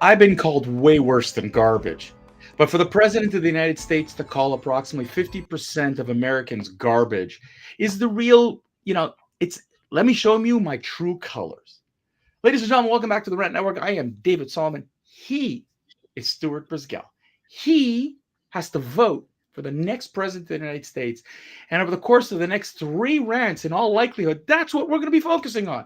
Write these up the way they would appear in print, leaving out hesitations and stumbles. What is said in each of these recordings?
I've been called way worse than garbage. But for the President of the United States to call approximately 50% of Americans garbage is the real, it's, let me show you my true colors. Ladies and gentlemen, welcome back to the Rent Network. I am David Solomon. He is Stuart Brisgell. He has to vote for the next president of the United States. And over the course of the next 3 rants, in all likelihood, that's what we're going to be focusing on.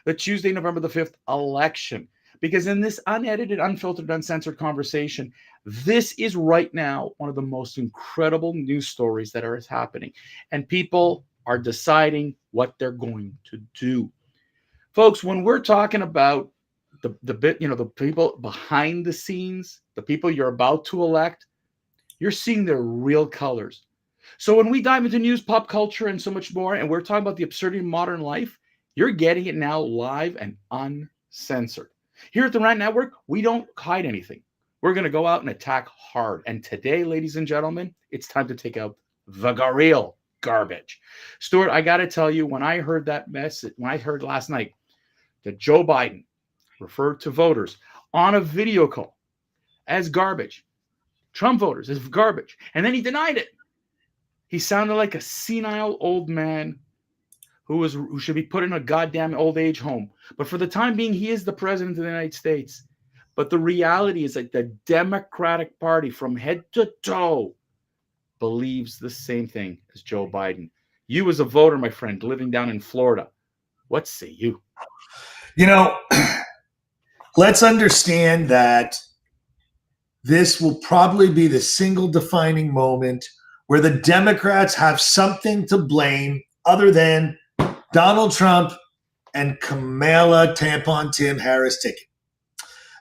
The Tuesday, November the 5th election. Because in this unedited, unfiltered, uncensored conversation, this is right now one of the most incredible news stories that is happening. And people are deciding what they're going to do. Folks, when we're talking about the people behind the scenes, the people you're about to elect, you're seeing their real colors. So when we dive into news, pop culture, and so much more, and we're talking about the absurdity of modern life, you're getting it now live and uncensored. Here at the Rant Network, we don't hide anything. We're going to go out and attack hard. And today, ladies and gentlemen, it's time to take out the real garbage. Stuart, I got to tell you, when I heard that message, when I heard last night that Joe Biden referred to voters on a video call as garbage, Trump voters as garbage, and then he denied it. He sounded like a senile old man who should be put in a goddamn old age home. But for the time being, he is the president of the United States. But the reality is that the Democratic Party from head to toe believes the same thing as Joe Biden. You as a voter, my friend, living down in Florida, what say you? Let's understand that this will probably be the single defining moment where the Democrats have something to blame other than Donald Trump and Kamala Tampon Tim Harris ticket.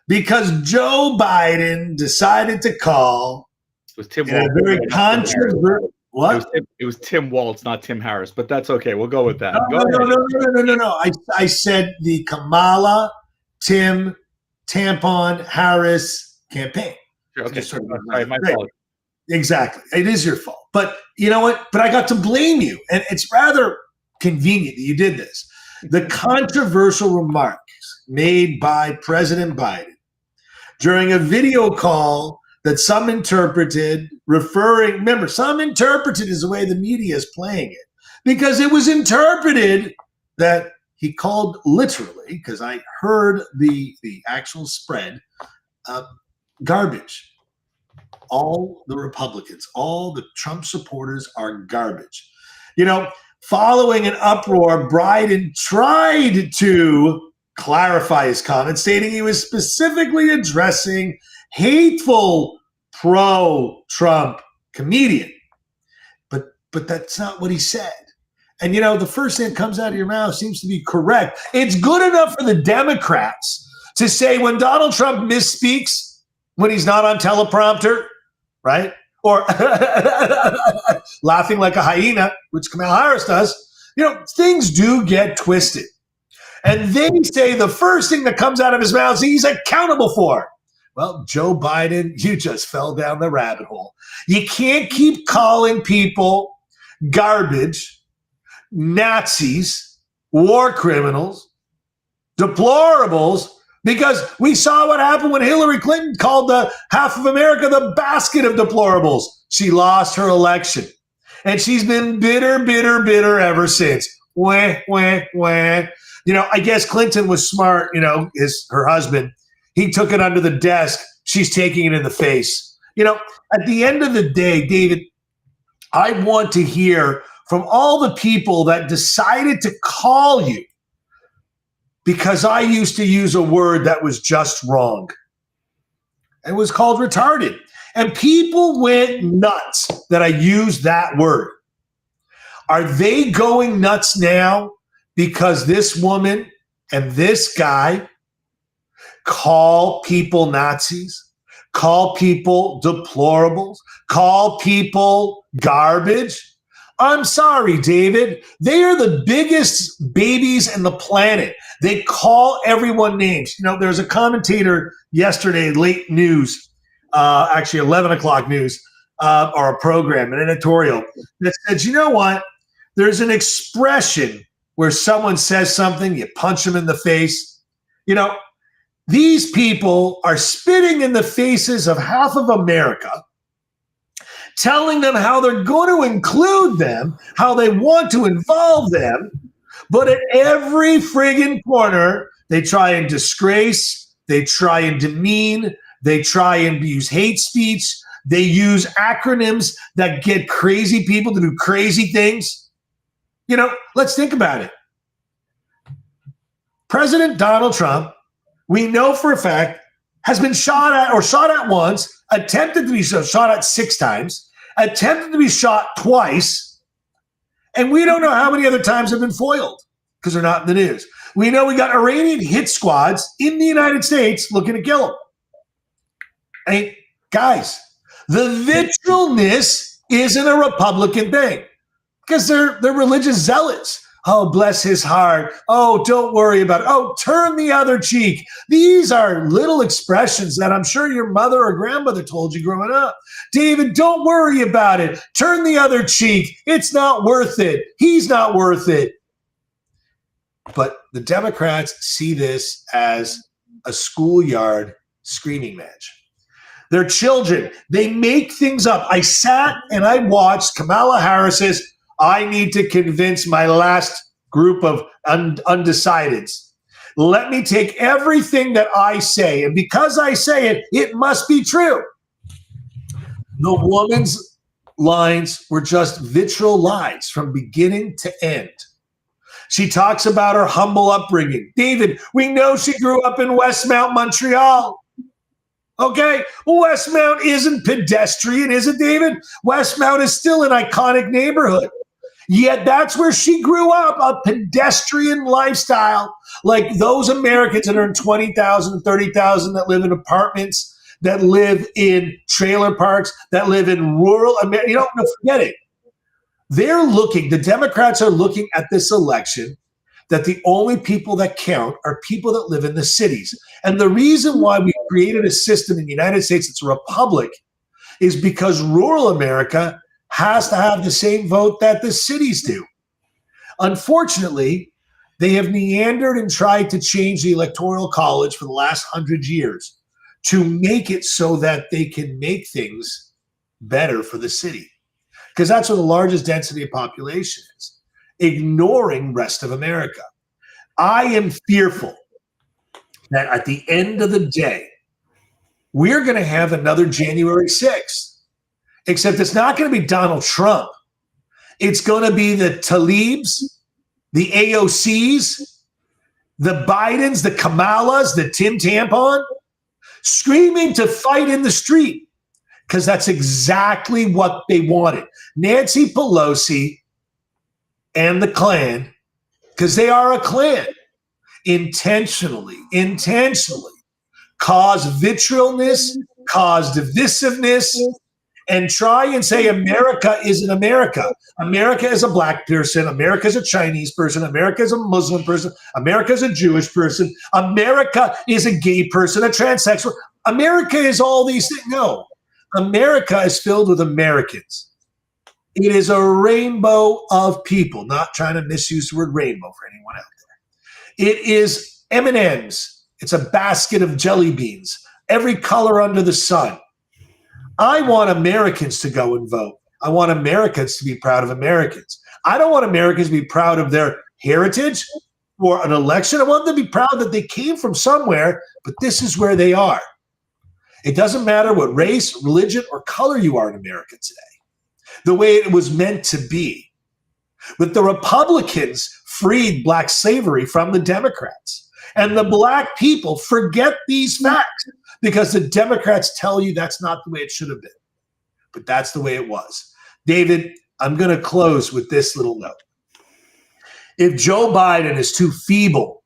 Because Joe Biden decided to call it was Tim in a very controversial. What? It was Tim Walz, not Tim Harris, but that's okay. We'll go with that. No. I said the Kamala Tim Tampon Harris campaign. Okay, sorry, my fault. Exactly. It is your fault. But you know what? But I got to blame you. And it's rather convenient that you did this. The controversial remarks made by President Biden during a video call that some interpreted some interpreted is the way the media is playing it, because it was interpreted that he called literally, because I heard the actual spread, garbage. All the Republicans, all the Trump supporters are garbage. Following an uproar, Biden tried to clarify his comments, stating he was specifically addressing hateful pro-Trump comedian. But that's not what he said. And, the first thing that comes out of your mouth seems to be correct. It's good enough for the Democrats to say when Donald Trump misspeaks, when he's not on teleprompter, right? Or laughing like a hyena, which Kamala Harris does, things do get twisted. And they say the first thing that comes out of his mouth he's accountable for. Well, Joe Biden, you just fell down the rabbit hole. You can't keep calling people garbage, Nazis, war criminals, deplorables, because we saw what happened when Hillary Clinton called the half of America the basket of deplorables. She lost her election. And she's been bitter ever since. Wah, wah, wah. I guess Clinton was smart, her husband. He took it under the desk. She's taking it in the face. At the end of the day, David, I want to hear from all the people that decided to call you because I used to use a word that was just wrong. It was called retarded. And people went nuts that I used that word. Are they going nuts now because this woman and this guy call people Nazis, call people deplorables, call people garbage? I'm sorry, David. They are the biggest babies in the planet. They call everyone names. There's a commentator yesterday, late news, actually 11 o'clock news, or a program, an editorial, that said, you know what? There's an expression where someone says something, you punch them in the face. These people are spitting in the faces of half of America, telling them how they're going to include them, how they want to involve them, but at every friggin' corner, they try and disgrace, they try and demean, they try and use hate speech, they use acronyms that get crazy people to do crazy things. You know, let's think about it. President Donald Trump, we know for a fact, has been shot at once, attempted to be shot at 6 times, attempted to be shot twice, and we don't know how many other times have been foiled because they're not in the news. We know we got Iranian hit squads in the United States looking to kill him. I mean, guys, the vitriolness isn't a Republican thing because they're religious zealots. Oh, bless his heart. Oh, don't worry about it. Oh, turn the other cheek. These are little expressions that I'm sure your mother or grandmother told you growing up. David, don't worry about it. Turn the other cheek. It's not worth it. He's not worth it. But the Democrats see this as a schoolyard screaming match. They're children. They make things up. I sat and I watched Kamala Harris's I need to convince my last group of undecideds. Let me take everything that I say, and because I say it, it must be true. The woman's lines were just vitriol lines from beginning to end. She talks about her humble upbringing. David, we know she grew up in Westmount, Montreal. Okay, Westmount isn't pedestrian, is it, David? Westmount is still an iconic neighborhood. Yet that's where she grew up, a pedestrian lifestyle, like those Americans that earn $20,000, $30,000 that live in apartments, that live in trailer parks, that live in rural America. You know, forget it. The Democrats are looking at this election that the only people that count are people that live in the cities. And the reason why we created a system in the United States that's a republic is because rural America has to have the same vote that the cities do. Unfortunately, they have meandered and tried to change the Electoral College for the last 100 years to make it so that they can make things better for the city. Because that's where the largest density of population is, ignoring rest of America. I am fearful that at the end of the day, we're going to have another January 6th. Except it's not going to be Donald Trump. It's going to be the Talibs, the AOCs, the Bidens, the Kamalas, the Tim Tampon, screaming to fight in the street because that's exactly what they wanted. Nancy Pelosi and the Klan, because they are a Klan, intentionally cause vitriolness, cause divisiveness, and try and say America isn't America. America is a black person. America is a Chinese person. America is a Muslim person. America is a Jewish person. America is a gay person, a transsexual. America is all these things. No, America is filled with Americans. It is a rainbow of people, not trying to misuse the word rainbow for anyone out there. It is M&Ms. It's a basket of jelly beans, every color under the sun. I want Americans to go and vote. I want Americans to be proud of Americans. I don't want Americans to be proud of their heritage or an election. I want them to be proud that they came from somewhere, but this is where they are. It doesn't matter what race, religion, or color you are in America today, the way it was meant to be. But the Republicans freed black slavery from the Democrats. And the black people forget these facts because the Democrats tell you that's not the way it should have been. But that's the way it was. David, I'm going to close with this little note. If Joe Biden is too feeble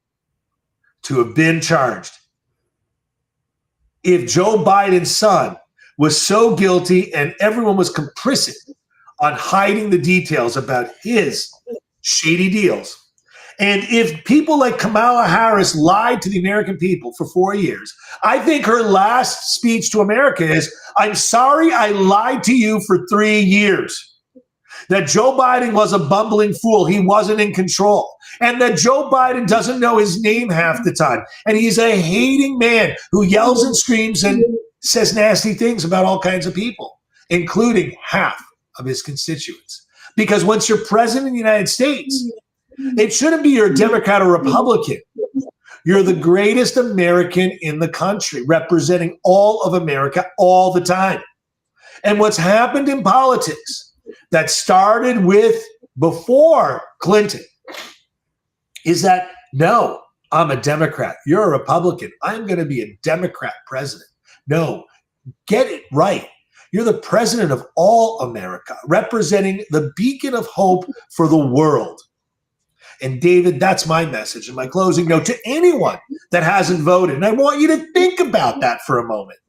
to have been charged, if Joe Biden's son was so guilty and everyone was complicit on hiding the details about his shady deals, and if people like Kamala Harris lied to the American people for 4 years, I think her last speech to America is, I'm sorry I lied to you for 3 years. that Joe Biden was a bumbling fool. He wasn't in control. And that Joe Biden doesn't know his name half the time. And he's a hating man who yells and screams and says nasty things about all kinds of people, including half of his constituents. Because once you're president of the United States, it shouldn't be you're a Democrat or Republican. You're the greatest American in the country, representing all of America all the time. And what's happened in politics that started with before Clinton is that, no, I'm a Democrat. You're a Republican. I'm going to be a Democrat president. No, get it right. You're the president of all America, representing the beacon of hope for the world. And David, that's my message and my closing note to anyone that hasn't voted. And I want you to think about that for a moment.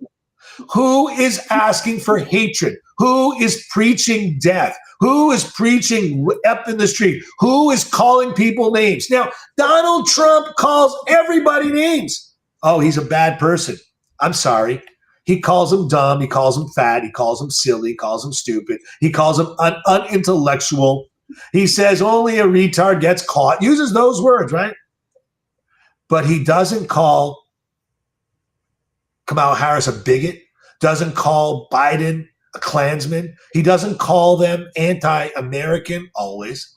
Who is asking for hatred? Who is preaching death? Who is preaching up in the street? Who is calling people names? Now, Donald Trump calls everybody names. Oh, he's a bad person. I'm sorry. He calls them dumb. He calls them fat. He calls them silly. He calls them stupid. He calls them unintellectual. He says only a retard gets caught. Uses those words, right? But he doesn't call Kamala Harris a bigot, doesn't call Biden a Klansman. He doesn't call them anti-American always.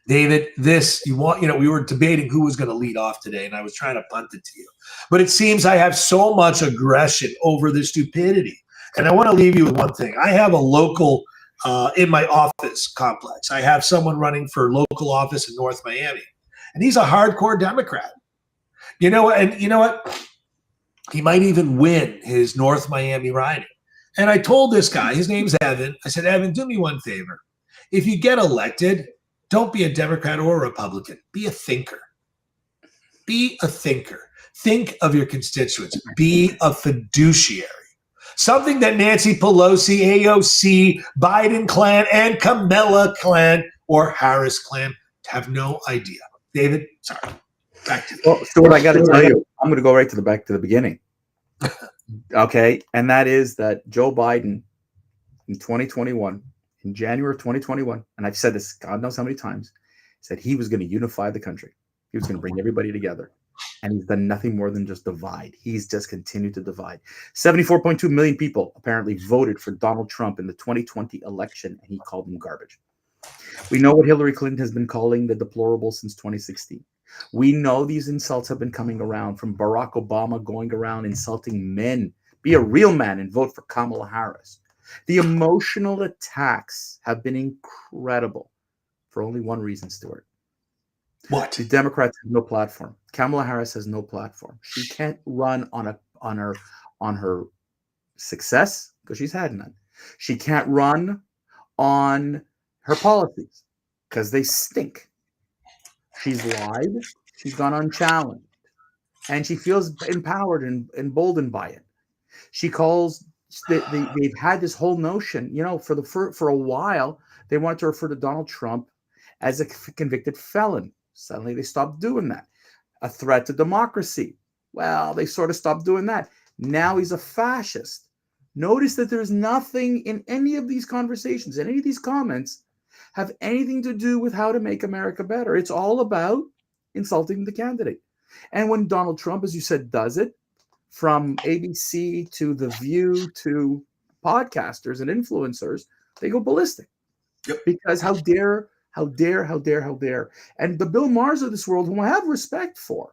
David, we were debating who was going to lead off today, and I was trying to punt it to you. But it seems I have so much aggression over the stupidity. And I want to leave you with one thing. I have a local, in my office complex, I have someone running for local office in North Miami. And he's a hardcore Democrat. You know what? He might even win his North Miami riding. And I told this guy, his name's Evan. I said, Evan, do me one favor. If you get elected, don't be a Democrat or a Republican. Be a thinker. Be a thinker. Think of your constituents. Be a fiduciary. Something that Nancy Pelosi, AOC, Biden clan, and Kamala clan or Harris clan have no idea. David, sorry. Back to you. Well, Stuart, I got to tell you, I'm going to go right to the beginning. Okay, and that is that Joe Biden in 2021, in January of 2021, and I've said this God knows how many times, said he was going to unify the country. He was going to bring everybody together. And he's done nothing more than just divide. He's just continued to divide. 74.2 million people apparently voted for Donald Trump in the 2020 election, and he called them garbage. We know what Hillary Clinton has been calling the deplorables since 2016. We know these insults have been coming around, from Barack Obama going around insulting men. Be a real man and vote for Kamala Harris. The emotional attacks have been incredible for only one reason, Stuart. What? The Democrats have no platform. Kamala Harris has no platform. She can't run on her success because she's had none. She can't run on her policies because they stink. She's lied. She's gone unchallenged, and she feels empowered and emboldened by it. She calls. They've had this whole notion, for a while they wanted to refer to Donald Trump as a convicted felon. Suddenly they stopped doing that. A threat to democracy. Well, they sort of stopped doing that. Now he's a fascist. Notice that there's nothing in any of these conversations, any of these comments, have anything to do with how to make America better. It's all about insulting the candidate. And when Donald Trump, as you said, does it, from ABC to The View to podcasters and influencers, they go ballistic. Yep. Because how dare. And the Bill Maher's of this world, whom I have respect for,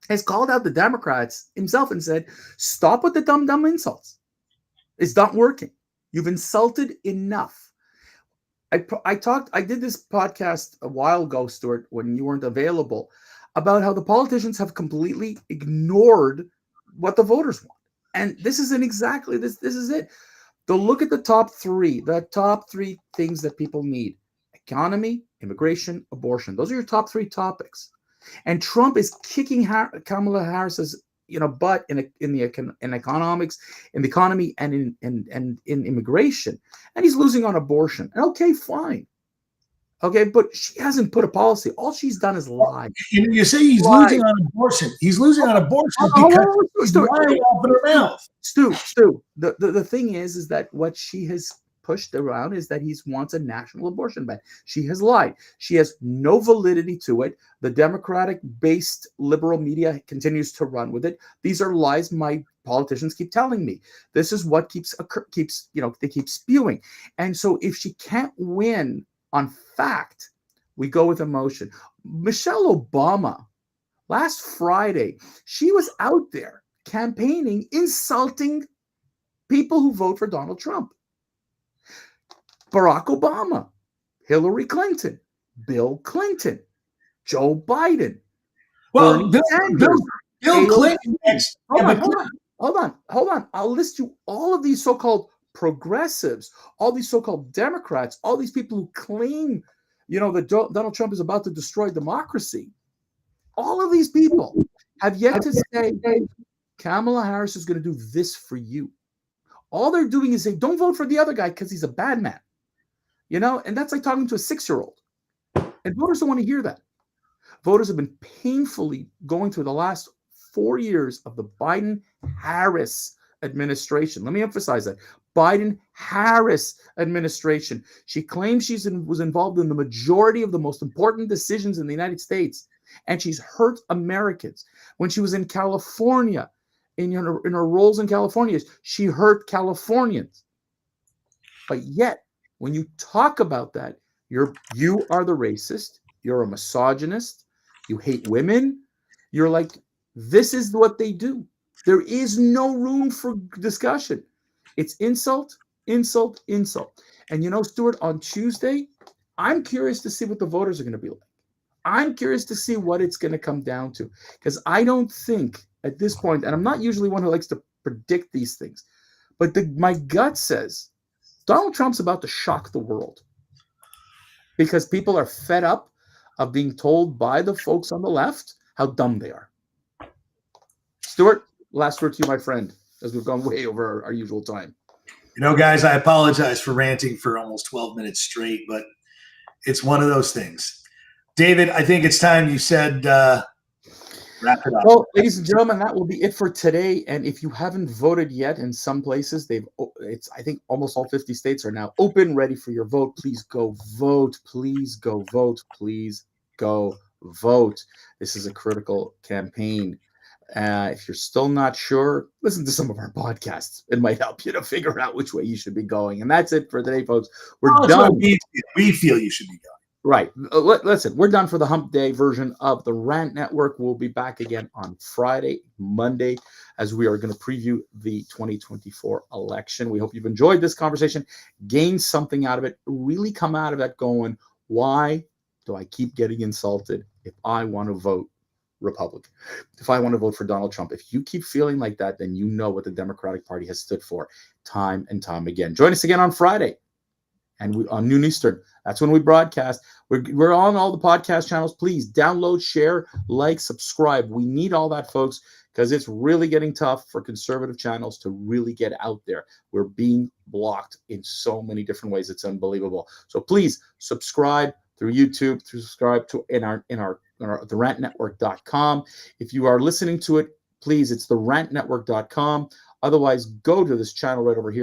has called out the Democrats himself and said, stop with the dumb insults. It's not working. You've insulted enough. I did this podcast a while ago, Stuart, when you weren't available, about how the politicians have completely ignored what the voters want. And this isn't exactly this. This is it. Look at the top three things that people need: economy, immigration, abortion. Those are your top three topics. And Trump is kicking Kamala Harris's butt in economics, in the economy, and in immigration. And he's losing on abortion. And okay, fine. Okay, but she hasn't put a policy. All she's done is lie. You say he's losing on abortion. He's losing on abortion because he's lying off in her mouth. Stu, the thing is that what she has pushed around is that he wants a national abortion ban. She has lied. She has no validity to it. The Democratic-based liberal media continues to run with it. These are lies my politicians keep telling me. This is what keeps they keep spewing. And so if she can't win on fact, we go with emotion. Michelle Obama, last Friday, she was out there campaigning, insulting people who vote for Donald Trump. Barack Obama, Hillary Clinton, Bill Clinton, Joe Biden. Well, Bill Clinton. Hold on. I'll list you all of these so-called progressives, all these so-called Democrats, all these people who claim, that Donald Trump is about to destroy democracy. All of these people have yet to say, Kamala Harris is going to do this for you. All they're doing is say, don't vote for the other guy because he's a bad man. And that's like talking to a 6-year-old. And voters don't want to hear that. Voters have been painfully going through the last 4 years of the Biden-Harris administration. Let me emphasize that. Biden-Harris administration. She claims she was involved in the majority of the most important decisions in the United States. And she's hurt Americans. When she was in California, in her roles in California, she hurt Californians. But yet, when you talk about that, you are the racist, you're a misogynist, you hate women, you're like, this is what they do. There is no room for discussion. It's insult, insult, insult. And Stuart, on Tuesday, I'm curious to see what the voters are going to be like. I'm curious to see what it's going to come down to. Because I don't think at this point, and I'm not usually one who likes to predict these things, but my gut says Donald Trump's about to shock the world. Because people are fed up of being told by the folks on the left how dumb they are. Stuart, last word to you, my friend, as we've gone way over our usual time. Guys, I apologize for ranting for almost 12 minutes straight, but it's one of those things. David, I think it's time you said wrap it up. Well, ladies and gentlemen, that will be it for today. And if you haven't voted yet, in some places, I think almost all 50 states are now open, ready for your vote. Please go vote. Please go vote. Please go vote. This is a critical campaign. If you're still not sure, listen to some of our podcasts. It might help you to figure out which way you should be going. And that's it for today, folks. We're done. We feel you should be going. Right. Listen, we're done for the Hump Day version of the Rant Network. We'll be back again on Friday, Monday, as we are going to preview the 2024 election. We hope you've enjoyed this conversation, gained something out of it, really come out of that going, why do I keep getting insulted if I want to vote Republican, if I want to vote for Donald Trump? If you keep feeling like that, then you know what the Democratic Party has stood for time and time again. Join us again on Friday and on noon Eastern. That's when we broadcast. We're on all the podcast channels. Please download, share, like, subscribe. We need all that, folks, because it's really getting tough for conservative channels to really get out there. We're being blocked in so many different ways. It's unbelievable. So please subscribe through YouTube, subscribe to in our therantnetwork.com. If you are listening to it, please, it's therantnetwork.com. Otherwise, go to this channel right over here.